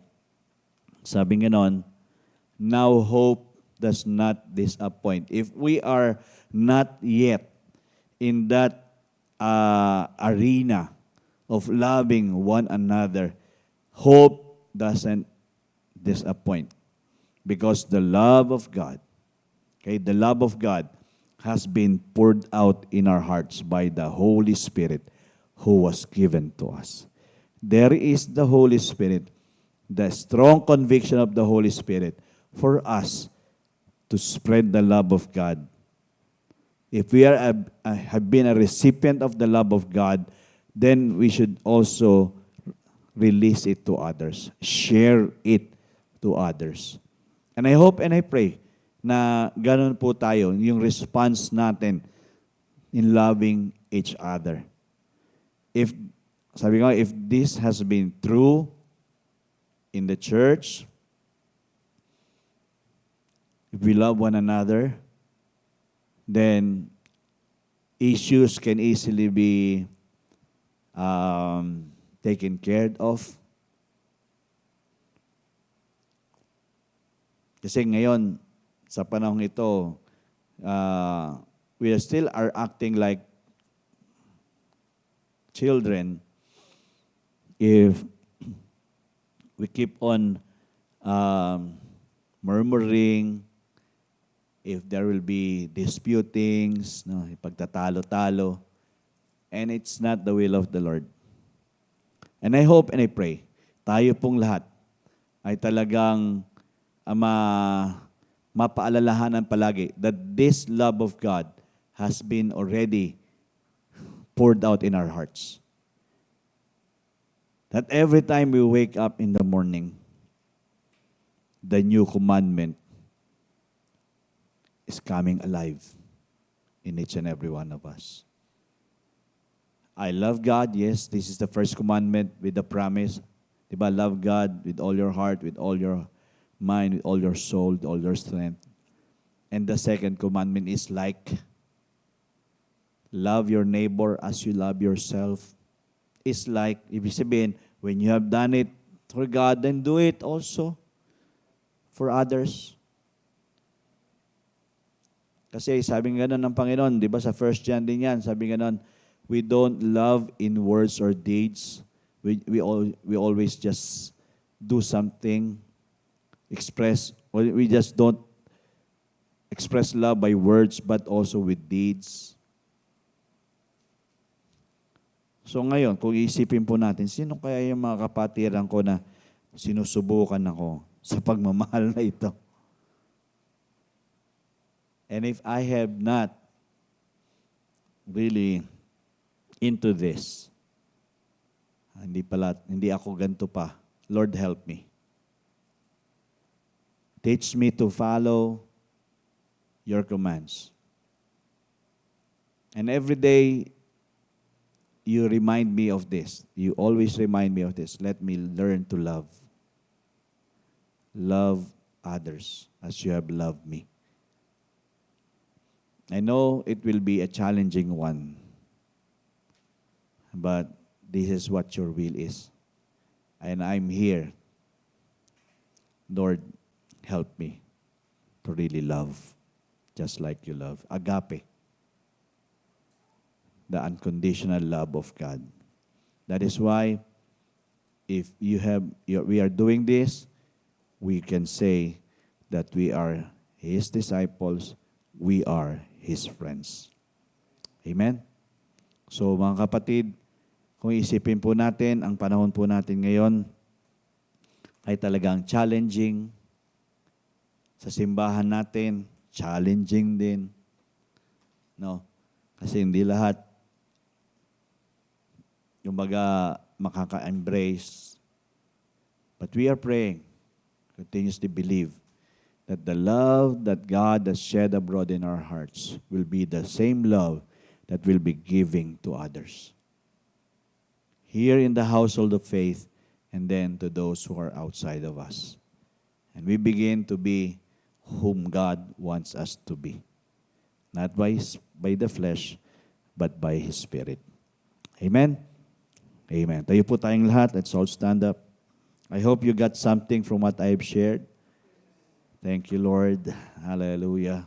sabi nga nun, now hope does not disappoint. If we are not yet in that arena of loving one another, hope doesn't disappoint. Because the love of God, the love of God has been poured out in our hearts by the Holy Spirit who was given to us. There is the Holy Spirit, the strong conviction of the Holy Spirit for us to spread the love of God. If we have been a recipient of the love of God, then we should also release it to others, share it to others. And I hope and I pray na ganun po tayo, yung response natin in loving each other. Sabi ko, if this has been true in the church, if we love one another, then issues can easily be taken care of. Kasi ngayon, sa panahon ito, we still are acting like children if we keep on murmuring, if there will be disputings, no, pagtatalo-talo, and it's not the will of the Lord. And I hope and I pray, tayo pong lahat ay talagang mapaalalahanan palagi that this love of God has been already poured out in our hearts. That every time we wake up in the morning, the new commandment is coming alive in each and every one of us. I love God. Yes, this is the first commandment with the promise. Diba? Love God with all your heart, with all your mind, with all your soul, with all your strength. And the second commandment is like, love your neighbor as you love yourself. It's like, ibig sabihin, when you have done it for God, then do it also for others. Kasi sabi nga ng Panginoon, di ba sa 1 John din yan, sabi nga we don't love in words or deeds. We always just do something, we just don't express love by words but also with deeds. So ngayon, kung iisipin po natin, sino kaya yung mga kapatiran ko na sinusubukan ako sa pagmamahal na ito? And if I have not really into this, hindi ako ganito pa, Lord help me. Teach me to follow your commands. And every day, you remind me of this. You always remind me of this. Let me learn to love. Love others as you have loved me. I know it will be a challenging one, but this is what your will is. And I'm here. Lord, help me to really love just like you love. Agape. The unconditional love of God. That is why if we are doing this, we can say that we are His disciples, we are His friends. Amen? So mga kapatid, kung isipin po natin, ang panahon po natin ngayon ay talagang challenging. Sa simbahan natin, challenging din. No? Kasi hindi lahat yung makaka-embrace. But we are praying, continuously believe that the love that God has shed abroad in our hearts will be the same love that we'll be giving to others. Here in the household of faith, and then to those who are outside of us. And we begin to be whom God wants us to be. Not by the flesh, but by His Spirit. Amen? Amen. Tayo po tayong lahat. Let's all stand up. I hope you got something from what I've shared. Thank you, Lord. Hallelujah.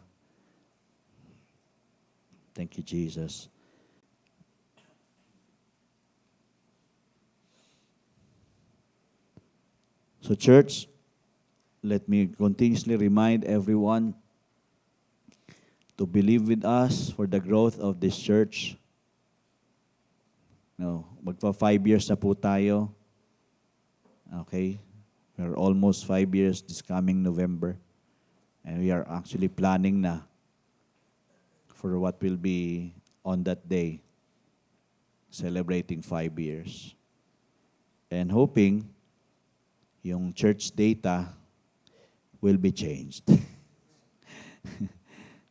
Thank you, Jesus. So, church, let me continuously remind everyone to believe with us for the growth of this church. No, magpa 5 years na po tayo. Okay? We're almost 5 years this coming November. And we are actually planning na for what will be on that day, celebrating 5 years. And hoping yung church data will be changed.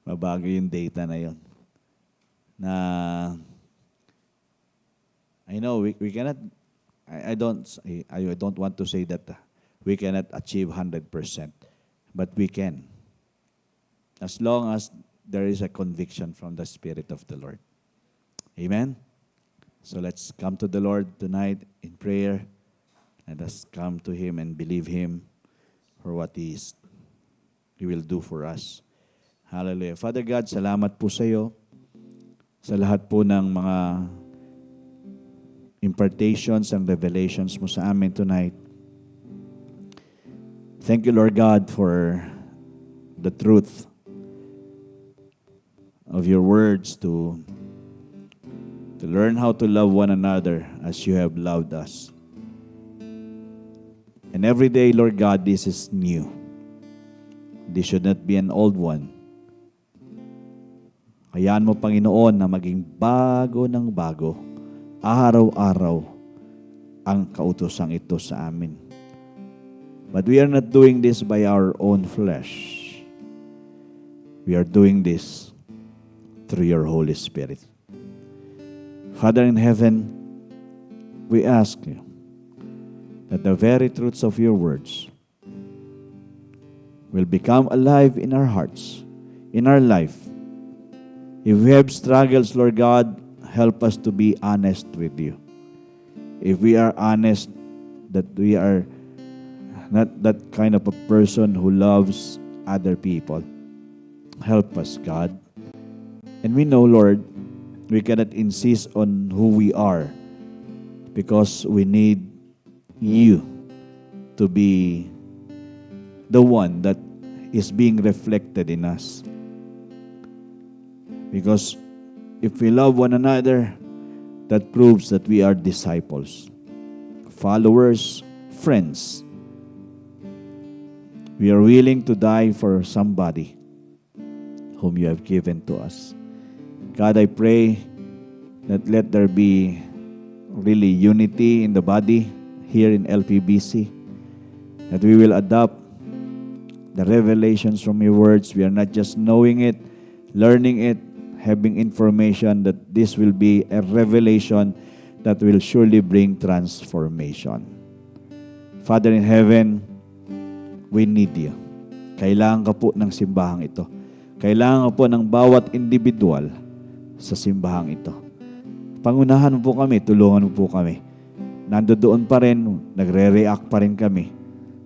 Mabago yung data na yun. Na I know we cannot, I don't want to say that we cannot achieve 100%, but we can. As long as there is a conviction from the Spirit of the Lord. Amen? So let's come to the Lord tonight in prayer. Let us come to Him and believe Him for what He will do for us. Hallelujah. Father God, salamat po sa iyo sa lahat po ng mga impartations and revelations mo sa amin tonight. Thank you, Lord God, for the truth of your words to learn how to love one another as you have loved us. And every day, Lord God, this is new. This should not be an old one. Hayaan mo, Panginoon, na maging bago ng bago, araw-araw, ang kautosang ito sa amin. But we are not doing this by our own flesh. We are doing this through your Holy Spirit. Father in heaven, we ask you that the very truths of your words will become alive in our hearts, in our life. If we have struggles, Lord God, help us to be honest with you. If we are honest that we are not that kind of a person who loves other people, help us, God. And we know, Lord, we cannot insist on who we are because we need you to be the one that is being reflected in us. Because if we love one another, that proves that we are disciples, followers, friends. We are willing to die for somebody whom you have given to us. God, I pray that let there be really unity in the body here in LPBC, that we will adopt the revelations from your words. We are not just knowing it, learning it, having information, that this will be a revelation that will surely bring transformation. Father in heaven, we need you. Kailangan ka po ng simbahang ito. Kailangan po ng bawat individual sa simbahang ito. Pangunahan mo po kami, tulungan mo po kami. Nandoon pa rin, nagre-react pa rin kami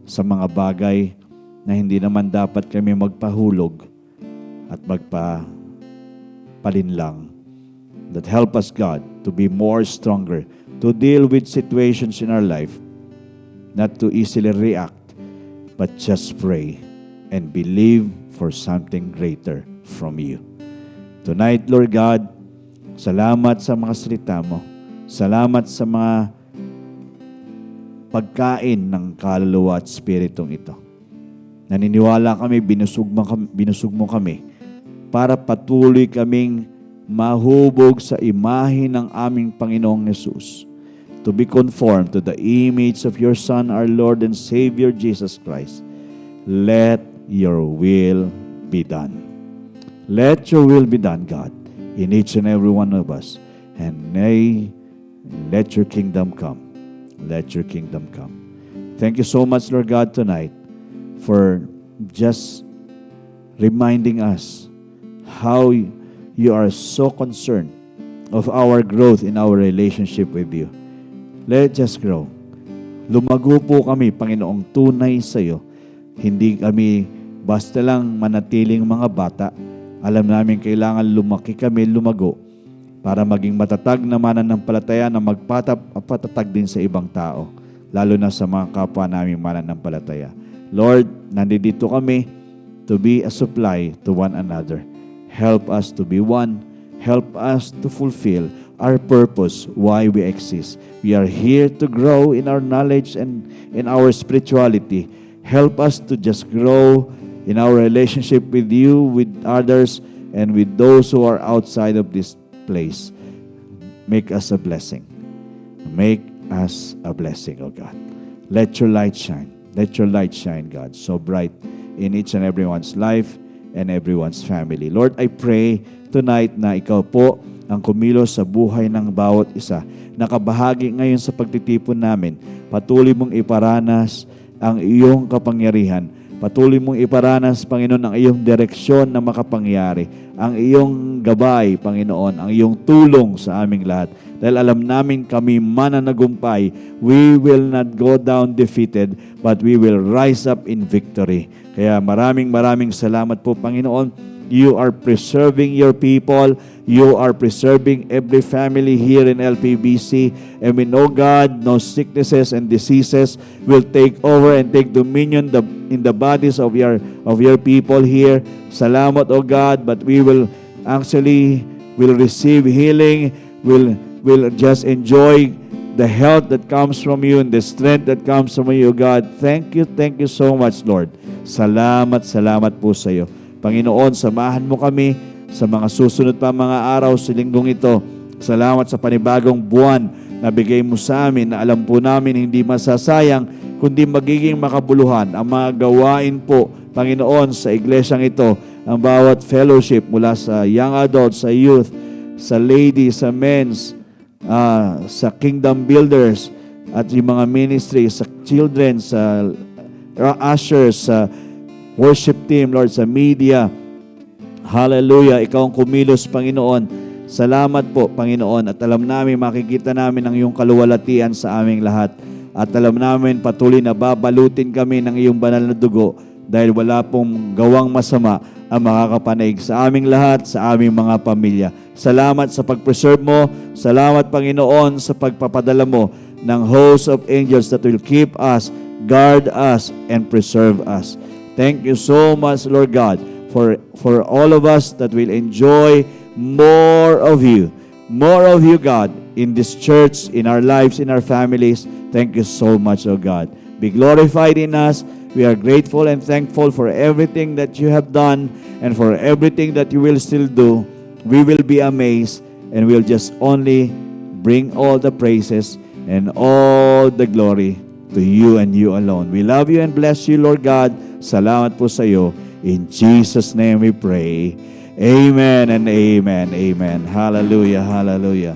sa mga bagay na hindi naman dapat kami magpahulog at magpapalinlang. That help us, God, to be more stronger, to deal with situations in our life, not to easily react, but just pray and believe for something greater from you. Tonight, Lord God, salamat sa mga salita mo. Salamat sa mga pagkain ng kaluluwa at spiritong ito. Naniniwala kami, binusog mo kami para patuloy kaming mahubog sa imahe ng aming Panginoong Yesus, to be conformed to the image of your Son, our Lord and Savior, Jesus Christ. Let your will be done. Let your will be done, God, in each and every one of us. And let your kingdom come. Let your kingdom come. Thank you so much, Lord God, tonight for just reminding us how you are so concerned of our growth in our relationship with you. Let us grow. Lumago po kami, Panginoong, tunay sa iyo. Hindi kami basta lang manatiling mga bata. Alam namin kailangan lumaki kami, lumago, para maging matatag na mananampalataya na magpatatag din sa ibang tao, lalo na sa mga kapwa namin mananampalataya. Lord, nandito kami to be a supply to one another. Help us to be one. Help us to fulfill our purpose, why we exist. We are here to grow in our knowledge and in our spirituality. Help us to just grow in our relationship with you, with others, and with those who are outside of this place. Make us a blessing. Make us a blessing, oh God. Let your light shine. Let your light shine, God, so bright in each and everyone's life and everyone's family. Lord, I pray tonight na ikaw po ang kumilos sa buhay ng bawat isa. Nakabahagi ngayon sa pagtitipon namin. Patuloy mong iparanas ang iyong kapangyarihan. Patuloy mong iparanas, Panginoon, ang iyong direksyon na makapangyari. Ang iyong gabay, Panginoon, ang iyong tulong sa aming lahat. Dahil alam namin kami mananagumpay, we will not go down defeated, but we will rise up in victory. Kaya maraming salamat po, Panginoon. You are preserving your people. You are preserving every family here in LPBC. And we know, God, no sicknesses and diseases will take over and take dominion in the bodies of your people here. Salamat, O God, but we will receive healing, will just enjoy the health that comes from you and the strength that comes from you, God. Thank you so much, Lord. Salamat po sa iyo. Panginoon, samahan mo kami sa mga susunod pa mga araw sa linggong ito. Salamat sa panibagong buwan na bigay mo sa amin na alam po namin hindi masasayang kundi magiging makabuluhan ang mga gawain po, Panginoon, sa iglesyang ito. Ang bawat fellowship mula sa young adults, sa youth, sa ladies, sa men's, sa kingdom builders, at yung mga ministry, sa children, sa ushers, sa worship team, Lord, sa media. Hallelujah. Ikaw ang kumilos, Panginoon. Salamat po, Panginoon. At alam namin, makikita namin ang iyong kaluwalhatian sa aming lahat. At alam namin, patuloy na babalutin kami ng iyong banal na dugo dahil wala pong gawang masama ang makakapanaig sa aming lahat, sa aming mga pamilya. Salamat sa pag-preserve mo. Salamat, Panginoon, sa pagpapadala mo ng host of angels that will keep us, guard us, and preserve us. Thank you so much, Lord God, for all of us that will enjoy more of you, God, in this church, in our lives, in our families. Thank you so much, oh God. Be glorified in us. We are grateful and thankful for everything that you have done and for everything that you will still do. We will be amazed and we'll just only bring all the praises and all the glory to you and you alone. We love you and bless you, Lord God. Salamat po sa iyo. In Jesus' name we pray. Amen and amen. Amen. Hallelujah. Hallelujah.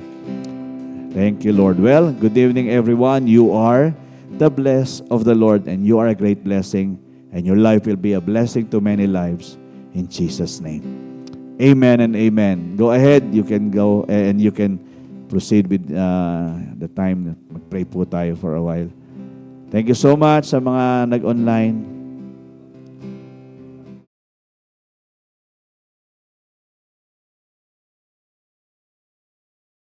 Thank you, Lord. Well, good evening, everyone. You are the blessed of the Lord, and you are a great blessing, and your life will be a blessing to many lives. In Jesus' name. Amen and amen. Go ahead. You can go and you can proceed with the time. Mag-pray po tayo for a while. Thank you so much sa mga nag-online.